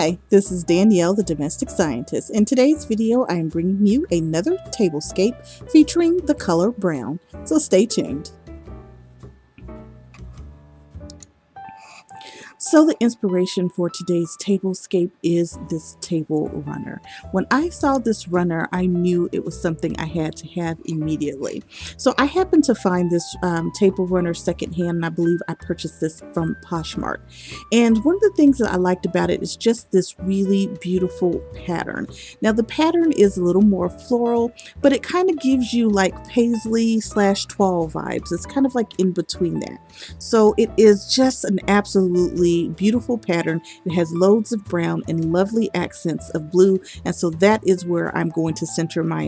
Hi, this is Danielle, the domestic scientist. In today's video, I am bringing you another tablescape featuring the color brown, so stay tuned. So the inspiration for today's tablescape is this table runner. When I saw this runner, I knew it was something I had to have immediately. So I happened to find this table runner secondhand, and I believe I purchased this from Poshmark. And one of the things that I liked about it is just this really beautiful pattern. Now the pattern is a little more floral, but it kind of gives you like paisley / toile vibes. It's kind of like in between that. So it is just an absolutely beautiful pattern. It has loads of brown and lovely accents of blue, and so that is where I'm going to center my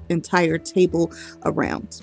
entire table around.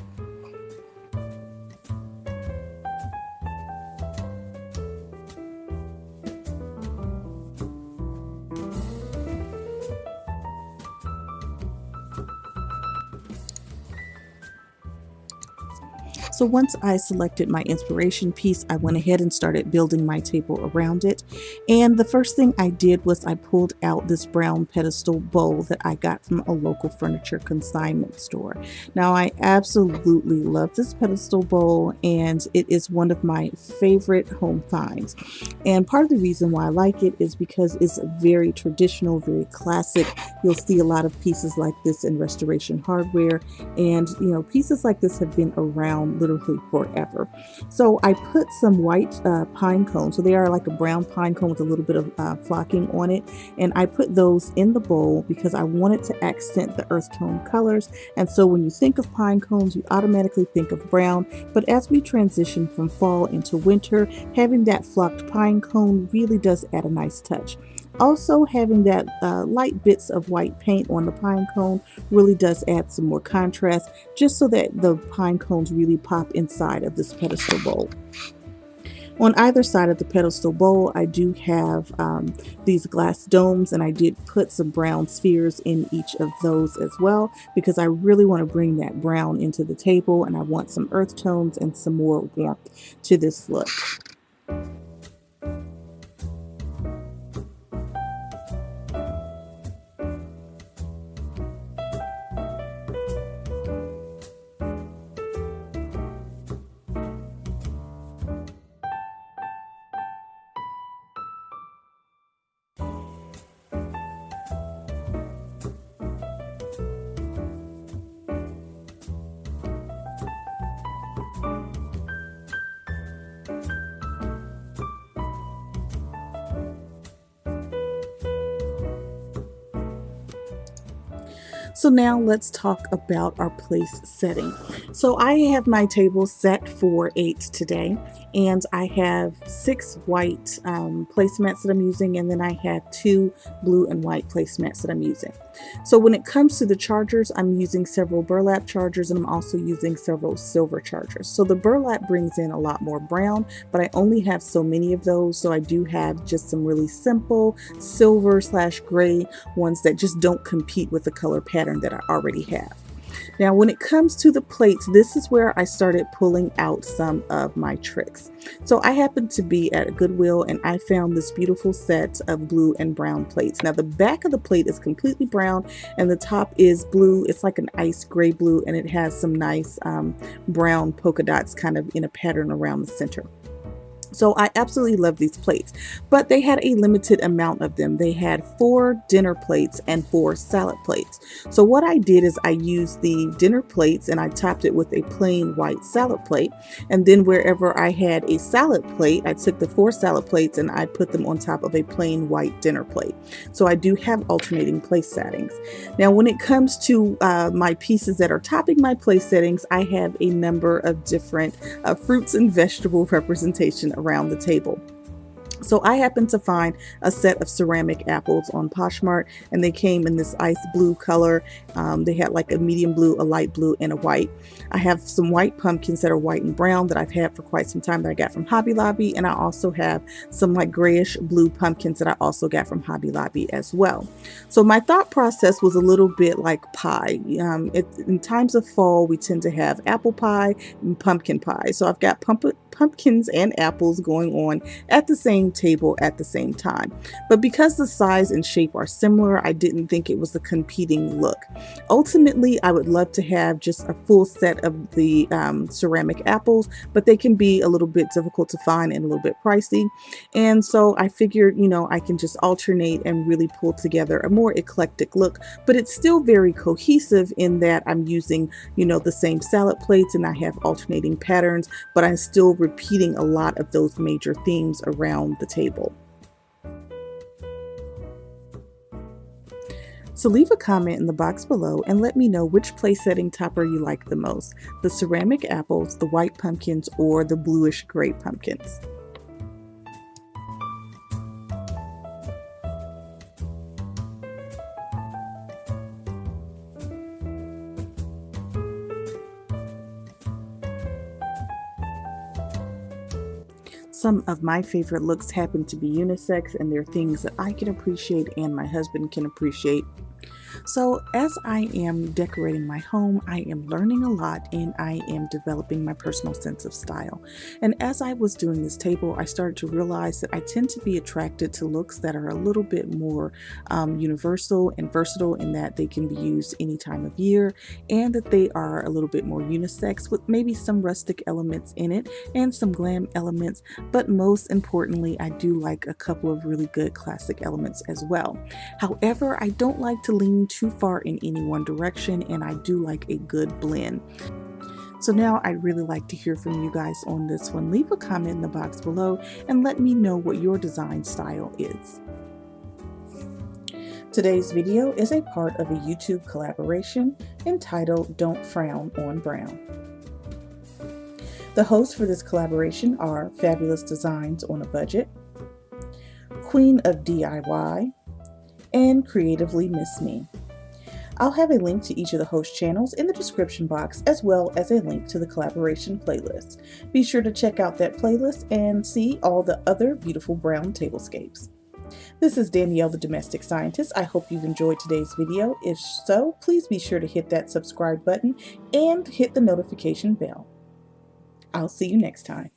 So once I selected my inspiration piece, I went ahead and started building my table around it. And the first thing I did was I pulled out this brown pedestal bowl that I got from a local furniture consignment store. Now I absolutely love this pedestal bowl, and it is one of my favorite home finds. And part of the reason why I like it is because it's very traditional, very classic. You'll see a lot of pieces like this in restoration hardware, and pieces like this have been around literally forever. So I put some white pine cones, so they are like a brown pine cone with a little bit of flocking on it, and I put those in the bowl because I wanted to accent the earth tone colors. And so when you think of pine cones, you automatically think of brown, but as we transition from fall into winter, having that flocked pine cone really does add a nice touch. Also, having that light bits of white paint on the pine cone really does add some more contrast, just so that the pine cones really pop inside of this pedestal bowl. On either side of the pedestal bowl, I do have these glass domes, and I did put some brown spheres in each of those as well, because I really want to bring that brown into the table, and I want some earth tones and some more warmth to this look. So now let's talk about our place setting. So I have my table set for 8 today, and I have 6 white placemats that I'm using, and then I have 2 blue and white placemats that I'm using. So when it comes to the chargers, I'm using several burlap chargers, and I'm also using several silver chargers. So the burlap brings in a lot more brown, but I only have so many of those, so I do have just some really simple silver / gray ones that just don't compete with the color pattern that I already have. Now when it comes to the plates, this is where I started pulling out some of my tricks. So I happened to be at a Goodwill, and I found this beautiful set of blue and brown plates. Now the back of the plate is completely brown, and the top is blue. It's like an ice gray blue, and it has some nice brown polka dots kind of in a pattern around the center. So I absolutely love these plates, but they had a limited amount of them. They had 4 dinner plates and 4 salad plates. So what I did is I used the dinner plates and I topped it with a plain white salad plate. And then wherever I had a salad plate, I took the 4 salad plates and I put them on top of a plain white dinner plate. So I do have alternating place settings. Now when it comes to my pieces that are topping my place settings, I have a number of different fruits and vegetable representation around the table. So I happened to find a set of ceramic apples on Poshmark, and they came in this ice blue color. They had like a medium blue, a light blue, and a white. I have some white pumpkins that are white and brown that I've had for quite some time that I got from Hobby Lobby, and I also have some like grayish blue pumpkins that I also got from Hobby Lobby as well. So my thought process was a little bit like pie. In times of fall, we tend to have apple pie and pumpkin pie. So I've got pumpkins and apples going on at the same table at the same time. But because the size and shape are similar, I didn't think it was a competing look. Ultimately, I would love to have just a full set of the ceramic apples, but they can be a little bit difficult to find and a little bit pricey. And so I figured, I can just alternate and really pull together a more eclectic look, but it's still very cohesive in that I'm using, the same salad plates and I have alternating patterns, but I'm still repeating a lot of those major themes around the table. So leave a comment in the box below and let me know which place setting topper you like the most, the ceramic apples, the white pumpkins, or the bluish gray pumpkins. Some of my favorite looks happen to be unisex, and they're things that I can appreciate and my husband can appreciate. So as I am decorating my home, I am learning a lot and I am developing my personal sense of style. And as I was doing this table, I started to realize that I tend to be attracted to looks that are a little bit more universal and versatile in that they can be used any time of year, and that they are a little bit more unisex with maybe some rustic elements in it and some glam elements. But most importantly, I do like a couple of really good classic elements as well. However, I don't like to lean too far in any one direction, and I do like a good blend. So now I'd really like to hear from you guys on this one. Leave a comment in the box below and let me know what your design style is. Today's video is a part of a YouTube collaboration entitled Don't Frown on Brown. The hosts for this collaboration are Fabulous Designs on a Budget, Queen of DIY, and Creatively MsMe. I'll have a link to each of the host channels in the description box, as well as a link to the collaboration playlist. Be sure to check out that playlist and see all the other beautiful brown tablescapes. This is Danielle, the Domestic Scientist. I hope you've enjoyed today's video. If so, please be sure to hit that subscribe button and hit the notification bell. I'll see you next time.